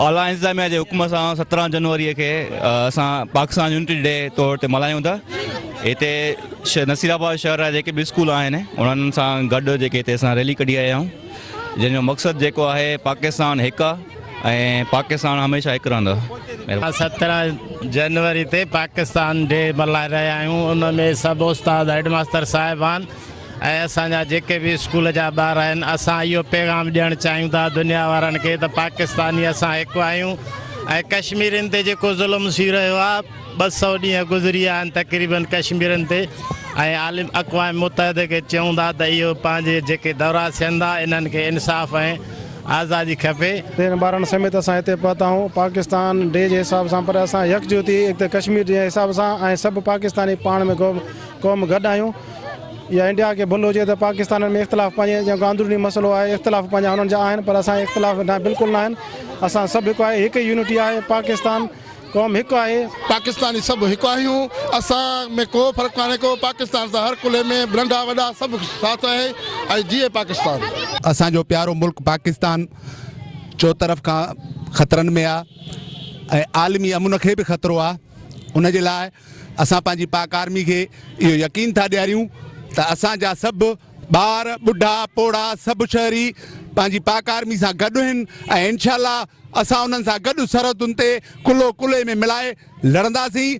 आला इंतजामिया के हुक्म से 17 जनवरी के असां पाकिस्तान यूनिटी डे तौर ते मल्हायूं था। इते नसीराबाद शहर जे भी स्कूल आहिनि उन्हनि सां गॾु जेके हिते असां रैली कढी आया आहियूं, जंहिंजो मक़सदु जेको आहे पाकिस्तान हिकु आहे ऐं पाकिस्तान हमेशह हिकु रहंदो। 17 जनवरी ते पाकिस्तान डे मल्हाए रहिया आहियूं। उन में सभु उस्ताद हेडमास्टर साहिबान ऐं असांजा जेके भी स्कूल जा ॿार आहिनि, असां इहो पैगाम ॾियणु चाहियूं था दुनिया वारनि खे त पाकिस्तानी असां हिकु आहियूं। ऐं कश्मीरनि ते जेको ज़ुल्म थी रहियो आहे, 200 ॾींहं गुज़री विया आहिनि तक़रीबन कश्मीरनि ते, ऐं आलिम अक़वाम मुतहद खे चऊं था त इहो पंहिंजे जेके दौरा थियनि था इन्हनि खे इंसाफ़ ऐं आज़ादी खपे। ॿारनि समेत असां हिते पहुता आहियूं पाकिस्तान डे जे हिसाब सां, पर असां यकजुती हिते कश्मीर जे हिसाब सां ऐं सभु पाकिस्तानी पाण में क़ौम गॾु आहियूं। या इंडिया के भुल हुजे त पाकिस्तान में इख़्तिलाफ़ पंहिंजे जेको अंदरूनी मसइलो आहे, इख़्तिलाफ़ पंहिंजा हुननि जा आहिनि, पर असां इख़्तिलाफ़ न बिल्कुलु न आहिनि। असां सभु हिकु आहे, हिकु यूनिटी आहे, पाकिस्तान क़ौम हिकु आहे। पाकिस्तानी सभु हिकु आहियूं, असां में को फ़र्क़ु कान्हे को। पाकिस्तान सां हर कुले में नंढा वॾा सभु साथ आहे ऐं जीए पाकिस्तान। असांजो प्यारो मुल्क पाकिस्तान चौतरफ़ खां ख़तरनि में आहे ऐं आलमी अमुन खे बि ख़तरो आहे। उन जे लाइ असां पंहिंजी पाक आर्मी खे इहो यकीन था ॾियारियूं त असांजा सभु ॿार ॿुढा पोड़ा सभु शहरी पंहिंजी पाक आर्मी सां गॾु आहिनि ऐं इंशाअल्लाह असां उन्हनि सां गॾु सरहदुनि ते कुल्हो कुल्हे में मिलाए लड़ंदासीं।